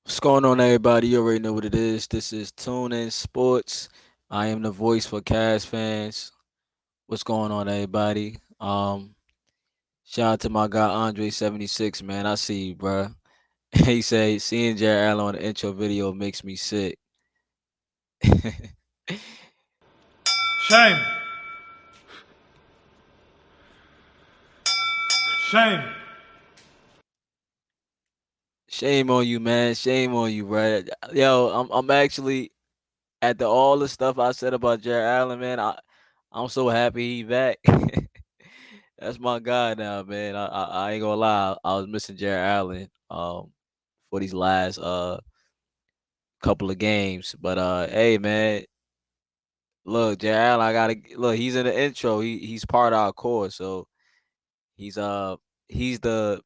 What's going on, everybody? You already know what it is. This is Tune In Sports. I am the voice for Cavs fans. What's going on, everybody? Shout out to my guy Andre 76, man. I see you, bro. He say seeing Jared Allen on the intro video makes me sick. Shame. Shame. Shame on you, man. Shame on you, bro. Yo, I'm actually at all the stuff I said about Jared Allen, man. I'm so happy he back. That's my guy now, man. I ain't gonna lie. I was missing Jared Allen for these last couple of games. But hey man, look, Jared Allen, I gotta look, he's in the intro. He's part of our core, so he's uh he's the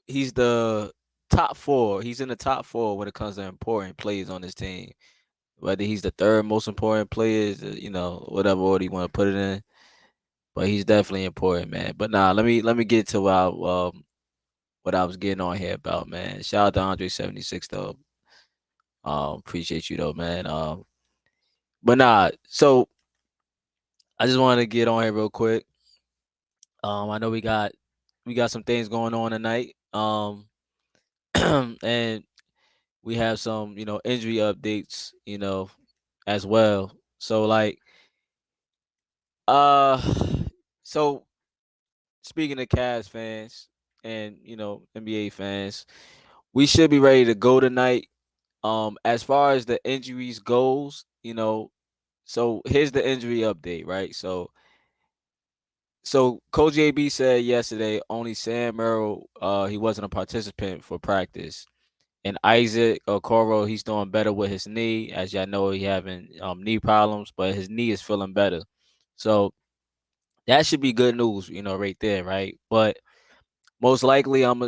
he's the top four. He's in the top four when it comes to important plays on this team. Whether he's the third most important player, whatever order you want to put it in. But he's definitely important, man. But nah, let me get to what I was getting on here about, man. Shout out to Andre 76 though. Appreciate you though, man. But nah, so I just wanted to get on here real quick. I know we got some things going on tonight. And we have some, injury updates, as well. So like, uh, so speaking of Cavs fans and NBA fans, we should be ready to go tonight. As far as the injuries goes, so here's the injury update, right? So Coach AB said yesterday only Sam Merrill, he wasn't a participant for practice. And Isaac Okoro, he's doing better with his knee. As y'all know, he having knee problems, but his knee is feeling better. So that should be good news, right there, right? But most likely, Isaac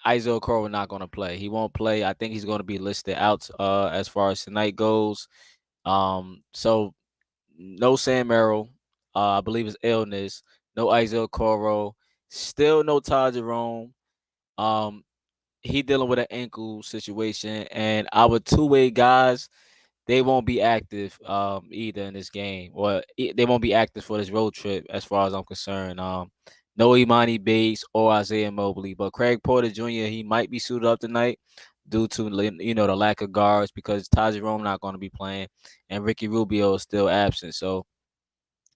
Okoro not going to play. He won't play. I think he's going to be listed out as far as tonight goes. So no Sam Merrill. I believe it's illness. No Isaiah Coro. Still no Todd Jerome. Um, he dealing with an ankle situation, and our two-way guys, they won't be active either in this game, or they won't be active for this road trip, as far as I'm concerned. No Emoni Bates or Isaiah Mobley, but Craig Porter Jr. he might be suited up tonight due to the lack of guards because Todd Jerome not going to be playing, and Ricky Rubio is still absent. So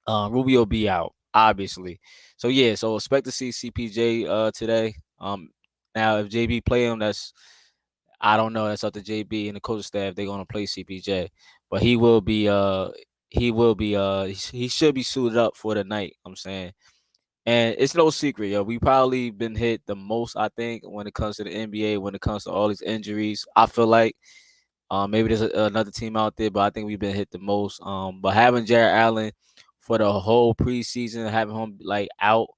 Rubio be out, obviously. So yeah, so expect to see CPJ today. Now if JB play him, that's I don't know. That's up to JB and the coaching staff. They're gonna play CPJ, but he should be suited up for the night. I'm saying, and it's no secret, yo. We probably been hit the most, I think, when it comes to the NBA, when it comes to all these injuries. I feel like maybe there's another team out there, but I think we've been hit the most. But having Jared Allen for the whole preseason, having him like out,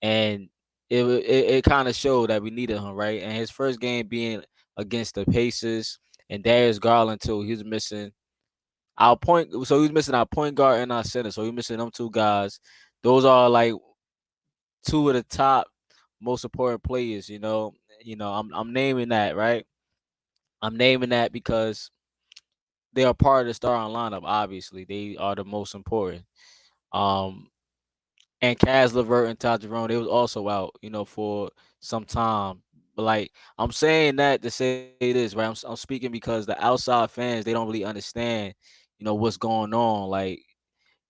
and it kind of showed that we needed him, right? And his first game being against the Pacers and Darius Garland too, he was missing our point. So he was missing our point guard and our center. So he missing them two guys. Those are like two of the top most important players. I'm naming that, right. I'm naming that because they are part of the starting lineup. Obviously, they are the most important. Um, and Kaz Levert and Todd Jerome, they was also out, for some time. But like I'm saying that to say this, right? I'm speaking because the outside fans they don't really understand, what's going on. Like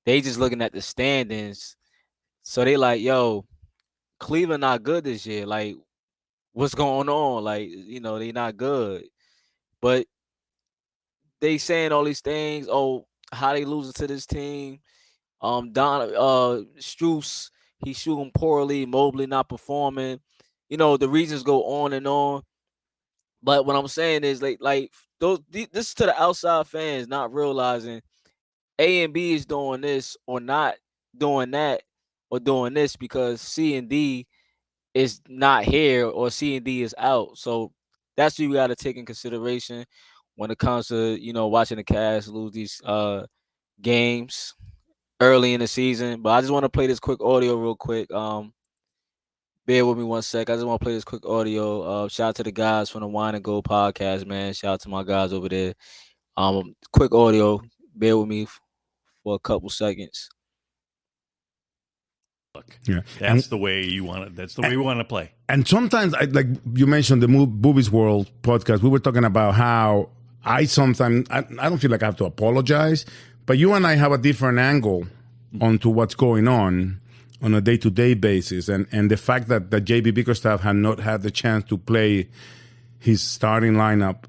they just looking at the standings, so they like, yo, Cleveland not good this year. Like what's going on? Like they not good, but they saying all these things. Oh, how they losing to this team? Don Struess, he's shooting poorly. Mobley not performing. The reasons go on and on. But what I'm saying is like this is to the outside fans not realizing A and B is doing this or not doing that or doing this because C and D is not here or C and D is out. So that's what you got to take in consideration when it comes to watching the Cavs lose these games early in the season. But I just want to play this quick audio real quick. Bear with me one sec. I just want to play this quick audio. Shout out to the guys from the Wine and Go podcast, man. Shout out to my guys over there. Quick audio. Bear with me for a couple seconds. Yeah, That's the way you want it. That's the way we want to play. and sometimes, like you mentioned, the Movies World podcast, we were talking about how I sometimes, I don't feel like I have to apologize, but you and I have a different angle onto what's going on a day-to-day basis. And the fact that JB Bickerstaff had not had the chance to play his starting lineup,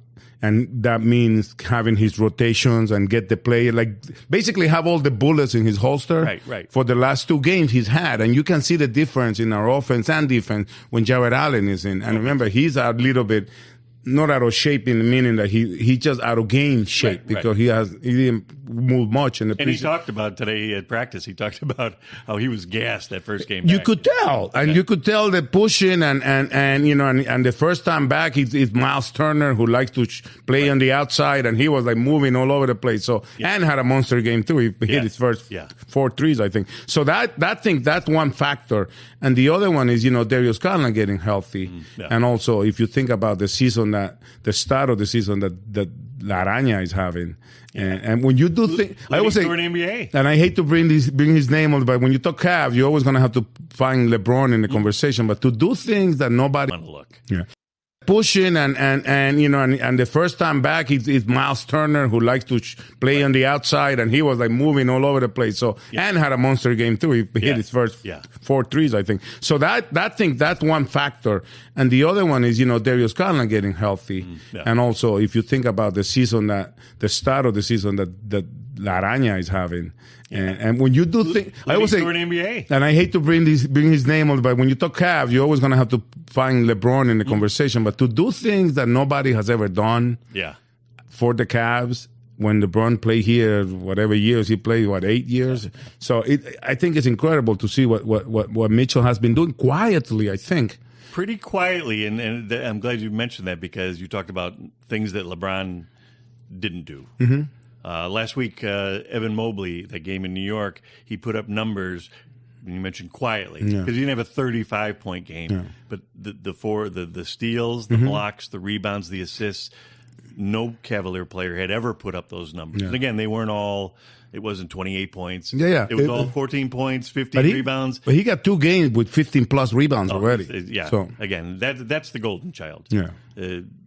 and that means having his rotations and get the player, like basically have all the bullets in his holster Right. for the last two games he's had. And you can see the difference in our offense and defense when Jared Allen is in. And remember, he's a little bit not out of shape in the meaning that he just out of game shape because he didn't move much in the And he talked about today at practice. He talked about how he was gassed that first game. You back. could tell, and you could tell the pushing and you know, and the first time back, it's Miles Turner who likes to play on the outside, and he was like moving all over the place. So and had a monster game too. He hit his first 4 threes, I think. So that's one factor, and the other one is Darius Garland getting healthy, and also if you think about the start of the season that La Araña is having. And when you do things, I always say, NBA. and I hate to bring his name on, but when you talk Cavs, you're always going to have to find LeBron in the conversation. But to do things that nobody Want to look. pushing and the first time back, it's Miles Turner who likes to play on the outside, and he was like moving all over the place. So and had a monster game too. He hit his first 4 threes, I think. So that's one factor, and the other one is Darius Garland getting healthy, and also if you think about the start of the season that La Araña is having. And when you do things, I always say, NBA. and I hate to bring his name on, but when you talk Cavs, you're always going to have to find LeBron in the conversation. But to do things that nobody has ever done for the Cavs, when LeBron played here, whatever years he played, 8 years? So I think it's incredible to see what Mitchell has been doing quietly, I think. Pretty quietly, and I'm glad you mentioned that because you talked about things that LeBron didn't do. Mm-hmm. Last week, Evan Mobley, that game in New York, he put up numbers. You mentioned quietly because he didn't have a 35-point game, but the steals, the blocks, the rebounds, the assists. No Cavalier player had ever put up those numbers. And again, they weren't all. It wasn't 28 points. It was all 14 points, 15 rebounds. But he got 2 games with 15 plus rebounds already. So again, that's the golden child.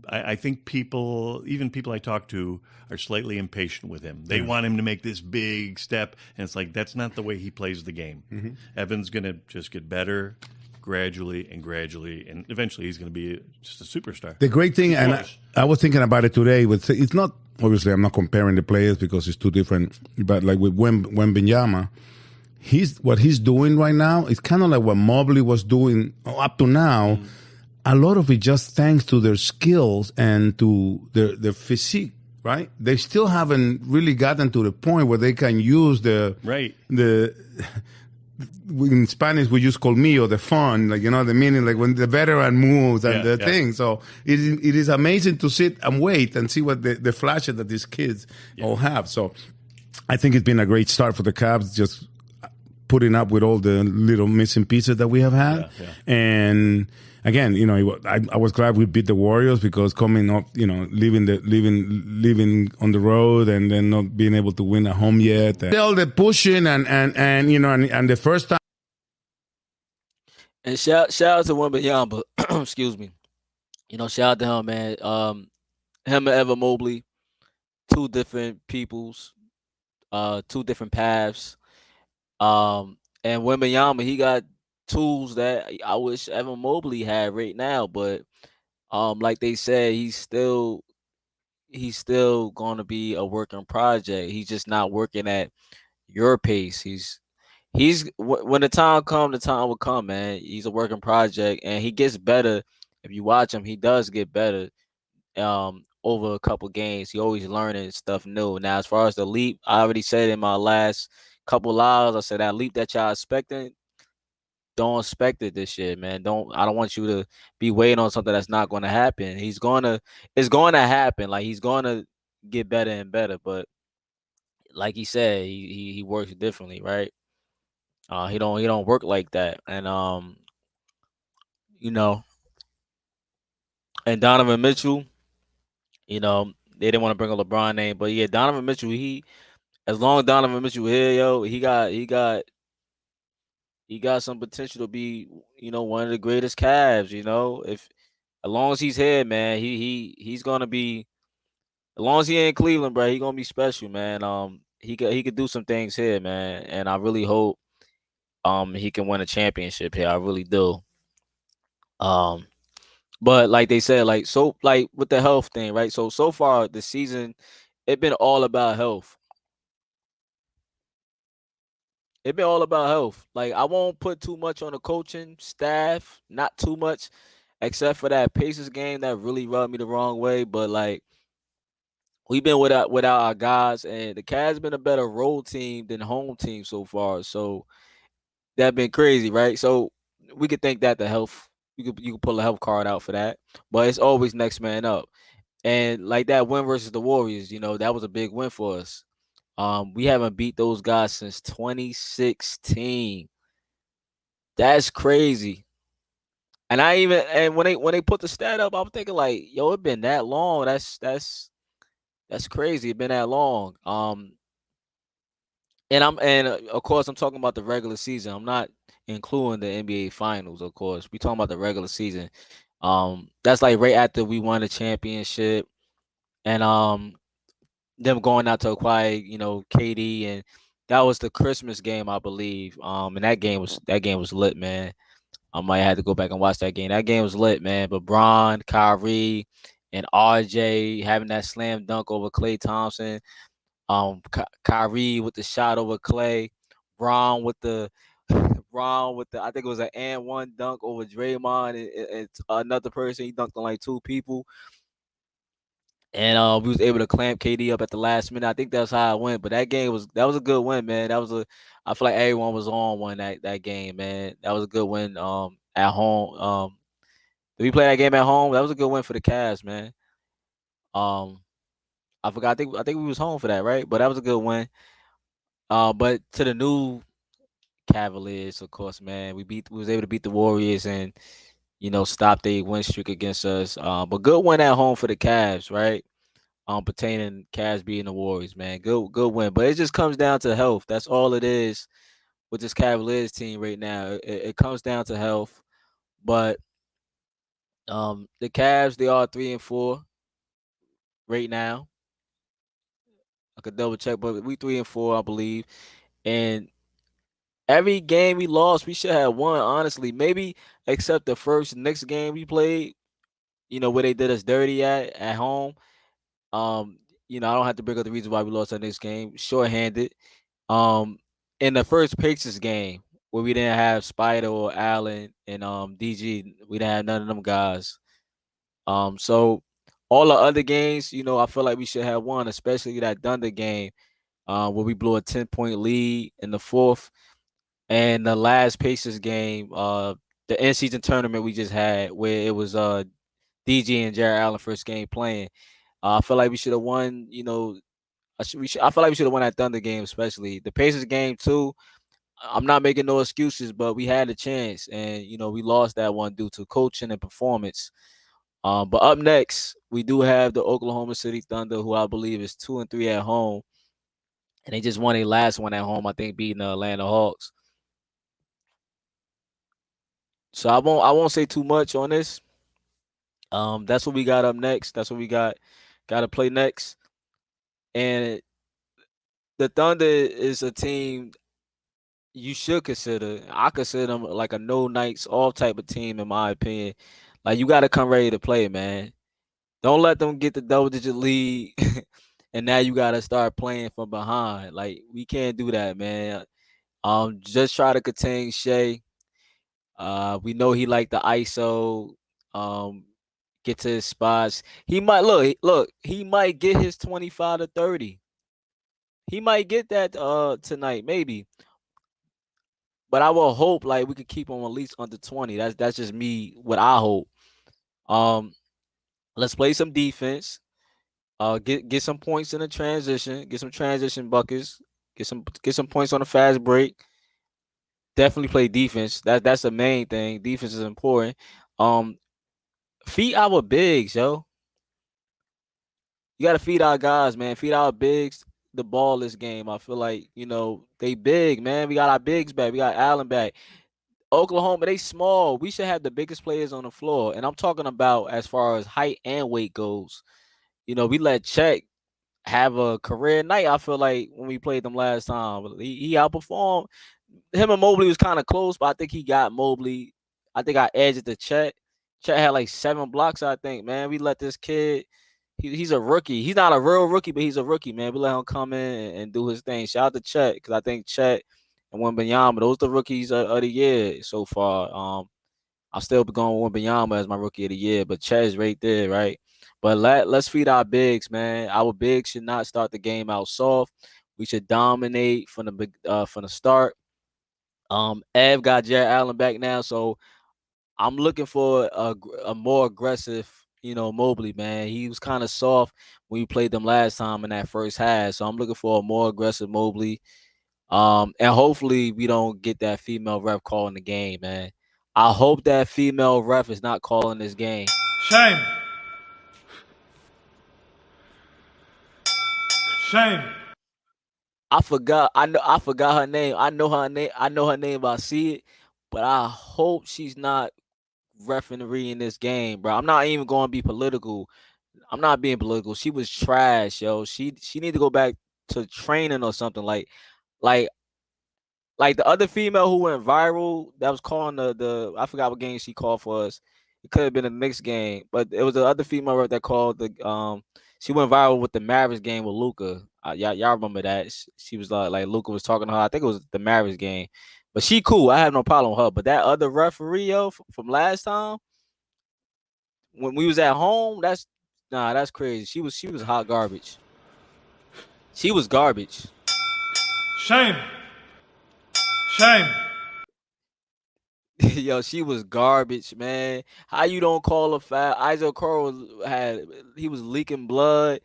I think even people I talk to, are slightly impatient with him. They want him to make this big step, and it's like that's not the way he plays the game. Mm-hmm. Evan's going to just get better gradually, and eventually he's going to be just a superstar. The great thing, and I was thinking about it today, it's not, obviously I'm not comparing the players because it's 2 different, but like with Wembanyama, what he's doing right now is kind of like what Mobley was doing up to now. Mm-hmm. A lot of it just thanks to their skills and to their physique. Right, they still haven't really gotten to the point where they can use the in Spanish we just call me or the fun, like the meaning, like when the veteran moves and thing. So it is amazing to sit and wait and see what the flashes that these kids all have. So I think it's been a great start for the Cavs, just putting up with all the little missing pieces that we have had, and. Again, I was glad we beat the Warriors because coming up, living on the road and then not being able to win at home yet. All the pushing and the first time. And shout out to Wembanyama, excuse me. Shout out to him, man. Him and Evan Mobley, 2 different peoples, 2 different paths. And Wembanyama, he got tools that I wish Evan Mobley had right now, but like they said, he's still going to be a working project. He's just not working at your pace. He's when the time will come, man. He's a working project, and he gets better. If you watch him, he does get better over a couple games. He always learning stuff new. Now, as far as the leap, I already said in my last couple lives, I said that leap that y'all expecting, don't expect it this year, man. I don't want you to be waiting on something that's not going to happen. It's going to happen. Like, he's going to get better and better, but like he said, he works differently, right? He don't work like that. And you know, and Donovan Mitchell, you know, they didn't want to bring a LeBron name, but yeah, Donovan Mitchell, as long as Donovan Mitchell here, yo, he got some potential to be, one of the greatest Cavs. If as long as he's here, man, he's gonna be. As long as he in Cleveland, bro, he gonna be special, man. He could do some things here, man, and I really hope he can win a championship here. I really do. Um, but like they said, like with the health thing, right? So far the season, it been all about health. It been all about health. Like I won't put too much on the coaching staff, not too much, except for that Pacers game that really rubbed me the wrong way. But like we've been without our guys, and the Cavs been a better road team than home team so far. So that been crazy, right? So we could think that the health, you could pull a health card out for that, but it's always next man up. And like that win versus the Warriors, that was a big win for us. We haven't beat those guys since 2016. That's crazy. And when they put the stat up, I'm thinking like, yo, it been that long. That's crazy. It been that long. And of course I'm talking about the regular season. I'm not including the NBA finals, of course. We talking about the regular season. That's like right after we won the championship and them going out to acquire, KD, and that was the Christmas game, I believe. And that game was lit, man. I might have to go back and watch that game. That game was lit, man. But Bron, Kyrie, and RJ having that slam dunk over Klay Thompson. Kyrie with the shot over Clay, Braun with the Braun with the I think it was an and one dunk over Draymond and another person. He dunked on like two people, and we was able to clamp KD up at the last minute. I think that's how it went. But that was a good win, man. I feel like everyone was on one that game, man. That was a good win. At home. Did we play that game at home? That was a good win for the Cavs, man. Um, I forgot. I think we was home for that, right? But that was a good win. But to the new Cavaliers, of course, man, we was able to beat the Warriors and stop the win streak against us. But good win at home for the Cavs, right? Pertaining Cavs beating the Warriors, man. Good win. But it just comes down to health. That's all it is with this Cavaliers team right now. It comes down to health. But the Cavs, they are 3-4 right now. I could double check, but we 3-4, I believe. And every game we lost, we should have won, honestly. Maybe except the first Knicks game we played, where they did us dirty at home. Um, I don't have to bring up the reason why we lost that next game. Shorthanded. Um, in the first Pacers game where we didn't have Spider or Allen and DG, we didn't have none of them guys. So all the other games, I feel like we should have won, especially that Thunder game, where we blew a 10-point lead in the fourth. And the last Pacers game, the in season tournament we just had, where it was DG and Jared Allen first game playing. I feel like we should have won. I feel like we should have won that Thunder game, especially the Pacers game too. I'm not making no excuses, but we had a chance, and we lost that one due to coaching and performance. But up next, we do have the Oklahoma City Thunder, who I believe is 2-3 at home, and they just won a last one at home. I think beating the Atlanta Hawks. So I won't say too much on this. That's what we got up next. That's what we got to play next. And the Thunder is a team you should consider. I consider them like a no nights off type of team, in my opinion. Like you got to come ready to play, man. Don't let them get the double digit lead, and now you got to start playing from behind. Like we can't do that, man. Just try to contain Shai. We know he like the ISO. Um, get to his spots. He might look. He might get his 25 to 30. He might get that tonight, maybe. But I will hope like we could keep him at least under 20. That's just me. What I hope. Um, let's play some defense. Get some points in the transition. Get some transition buckets. Get some points on the fast break. Definitely play defense. That's the main thing. Defense is important. Um, feed our bigs, yo. You gotta feed our guys, man. Feed our bigs the ball this game. I feel like, they big, man. We got our bigs back. We got Allen back. Oklahoma, they small. We should have the biggest players on the floor. And I'm talking about as far as height and weight goes. We let Chet have a career night. I feel like when we played them last time, he outperformed. Him and Mobley was kind of close, but I think he got Mobley. I think I edged the Chet. Chet had like 7 blocks, I think, man. We let this kid. He's a rookie. He's not a real rookie, but he's a rookie, man. We let him come in and do his thing. Shout out to Chet, because I think Chet and Wembanyama, those are the rookies of the year so far. I'll still be going with Wembanyama as my rookie of the year, but Chet is right there, right? But let's feed our bigs, man. Our bigs should not start the game out soft. We should dominate from the start. Ev got Jared Allen back now, so I'm looking for a more aggressive, Mobley, man. He was kind of soft when we played them last time in that first half, so I'm looking for a more aggressive Mobley. And hopefully we don't get that female ref calling the game, man. I hope that female ref is not calling this game. Shame. Shame. I forgot. I forgot her name. I know her name. I know her name. But I see it. But I hope she's not refereeing this game, bro. I'm not even going to be political. I'm not being political. She was trash, yo. She need to go back to training or something. Like like the other female who went viral that was calling the I forgot what game she called for us. It could have been a mixed game, but it was the other female that called the she went viral with the Mavericks game with Luca. Y'all remember that? She was like Luca was talking to her. I think it was the Mavericks game, but she cool. I have no problem with her. But that other referee, yo, from last time when we was at home, that's crazy. She was hot garbage. She was garbage. Shame. Shame. Yo, she was garbage, man. How you don't call a foul? Isaac Okoro he was leaking blood.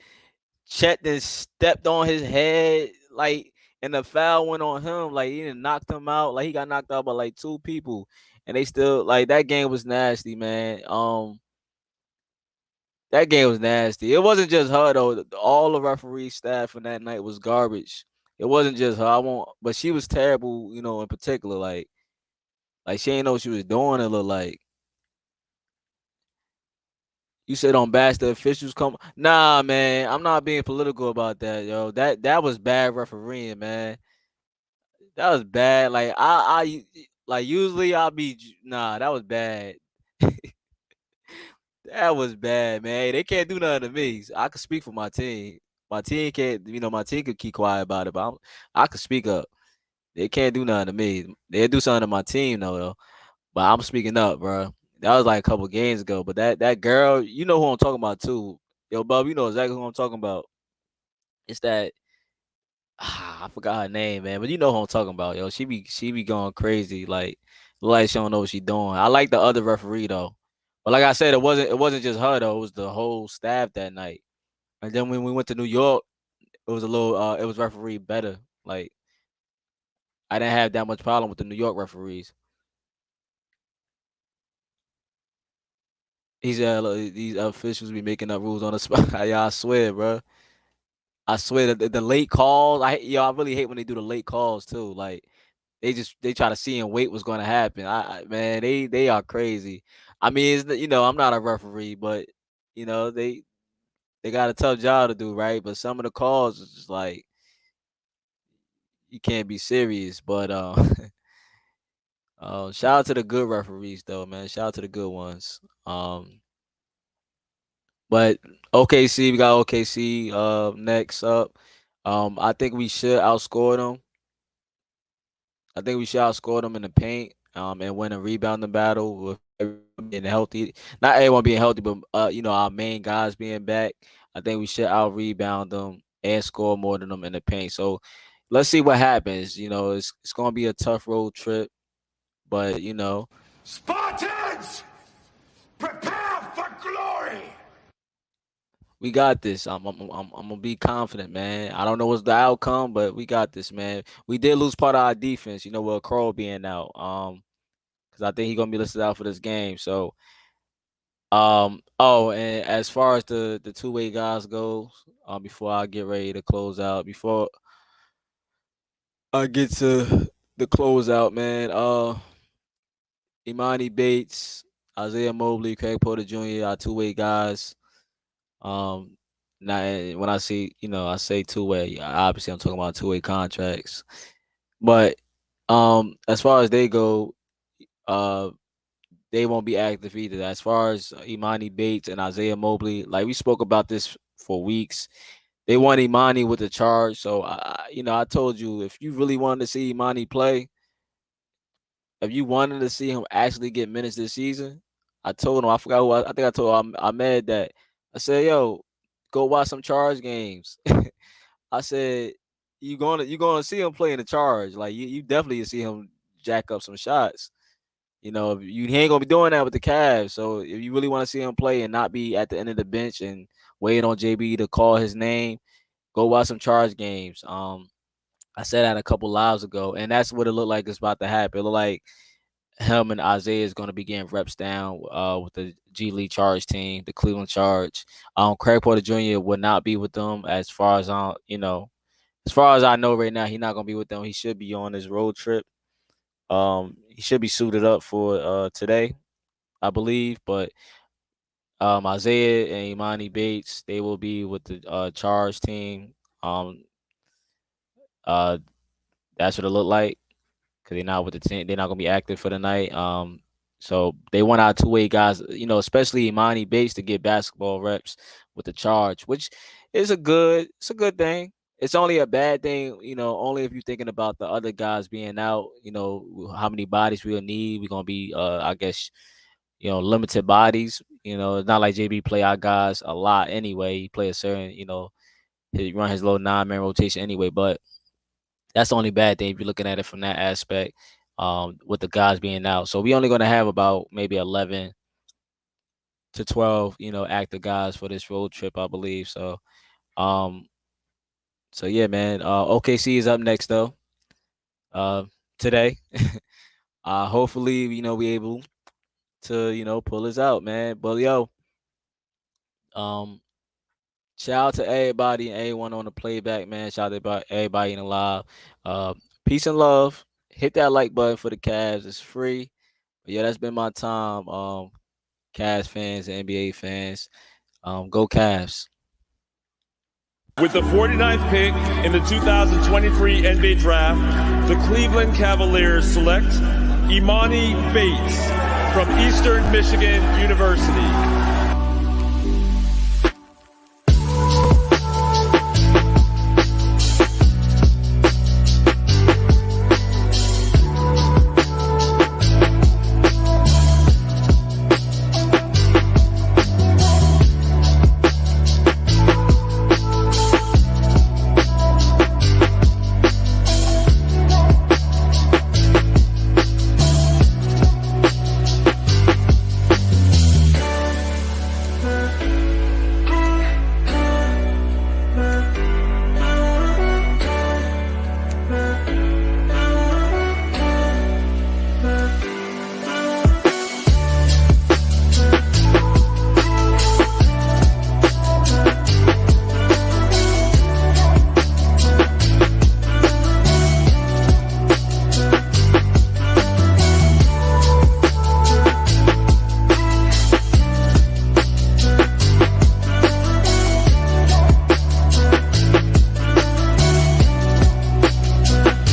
Chet then stepped on his head, like, and the foul went on him. Like, he didn't knocked him out. Like, he got knocked out by like 2 people, and they still like that game was nasty, man. That game was nasty. It wasn't just her though. All the referee staff in that night was garbage. It wasn't just her. I won't, but she was terrible, in particular. Like she ain't know what she was doing. It looked like you said on bash the officials come. Nah, man, I'm not being political about that, yo. That was bad refereeing, man. That was bad. Like usually I'll be nah. That was bad. That was bad, man. They can't do nothing to me. I can speak for my team. My team can't. My team could keep quiet about it, but I could speak up. They can't do nothing to me. They'll do something to my team though. But I'm speaking up, bro. That was like a couple games ago. But that girl, you know who I'm talking about too. Yo, Bub, you know exactly who I'm talking about. It's that I forgot her name, man. But you know who I'm talking about, yo. She be going crazy, like she don't know what she doing. I like the other referee though. But like I said, it wasn't just her though. It was the whole staff that night. And then when we went to New York, it was a little it was referee better. Like I didn't have that much problem with the New York referees. These officials be making up rules on the spot. Yeah, I swear, bro. I swear that the late calls. I really hate when they do the late calls too. Like they try to see and wait what's going to happen. Man, they are crazy. I mean, I'm not a referee, but they got a tough job to do, right? But some of the calls is just like you can't be serious. But shout out to the good referees though, man. Shout out to the good ones. But OKC, we got OKC next up. I think we should outscore them. I think we should outscore them in the paint and win a rebounding battle with everyone being healthy. Not everyone being healthy, but our main guys being back. I think we should out rebound them and score more than them in the paint. So let's see what happens. It's gonna be a tough road trip, but Spartans, prepare for glory. we got this. I'm gonna be confident, man. I don't know what's the outcome, but we got this, man. We did lose part of our defense, with Crow being out. Because I think he's gonna be listed out for this game. So Oh, and as far as the two-way guys go, before I get ready to close out, before I get to the closeout, man. Emoni Bates, Isaiah Mobley, Craig Porter Jr. are two-way guys. Now when I say I say two-way, obviously I'm talking about two-way contracts. But as far as they go, uh, they won't be active either. As far as Emoni Bates and Isaiah Mobley, like we spoke about this for weeks. They want Emoni with the charge. So I told you, if you really wanted to see Emoni play, if you wanted to see him actually get minutes this season, I told him, I forgot who I think I told Ahmed that. I said, yo, go watch some charge games. I said, you're gonna see him play in the charge. Like you definitely see him jack up some shots. He ain't gonna be doing that with the Cavs. So if you really want to see him play and not be at the end of the bench and wait on JB to call his name, go watch some charge games. I said that a couple lives ago, and that's what it looked like it's about to happen. It looked like him and Isaiah is going to be getting reps down with the G League Charge team, the Cleveland Charge. Craig Porter Jr. would not be with them as far as as far as I know right now. He's not going to be with them. He should be on his road trip. He should be suited up for today, I believe. But Isaiah and Emoni Bates, they will be with the Charge team. That's what it looked like, because they're not with the team. They're not gonna be active for the night. So they want our two-way guys, especially Emoni Bates, to get basketball reps with the Charge, which is a good thing. It's only a bad thing, only if you're thinking about the other guys being out. How many bodies we'll need. We're gonna be, I guess, limited bodies. It's not like JB play our guys a lot anyway. He play a certain, he run his low 9-man rotation anyway, but that's the only bad thing if you're looking at it from that aspect, with the guys being out. So we only going to have about maybe 11 to 12, active guys for this road trip, I believe. So yeah, man. OKC is up next though. Today. Hopefully, we able to, pull this out, man. But shout out to everybody and everyone on the playback, man. Shout out to everybody in the live. Peace and love. Hit that like button for the Cavs. It's free. But yeah, that's been my time. Cavs fans, NBA fans. Go Cavs. With the 49th pick in the 2023 NBA Draft, the Cleveland Cavaliers select Emoni Bates from Eastern Michigan University.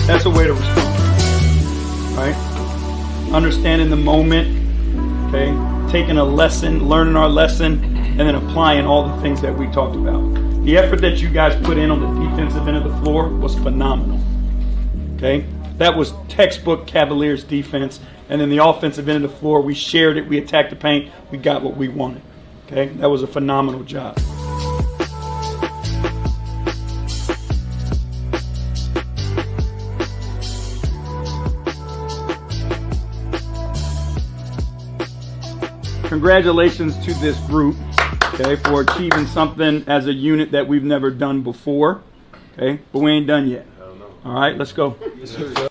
That's a way to respond, right? Understanding the moment, okay? Taking a lesson, learning our lesson, and then applying all the things that we talked about. The effort that you guys put in on the defensive end of the floor was phenomenal, okay? That was textbook Cavaliers defense. And then the offensive end of the floor, we shared it, we attacked the paint, we got what we wanted, okay? That was a phenomenal job. Congratulations to this group, okay, for achieving something as a unit that we've never done before, okay? But we ain't done yet. All right, let's go. Yes, sir.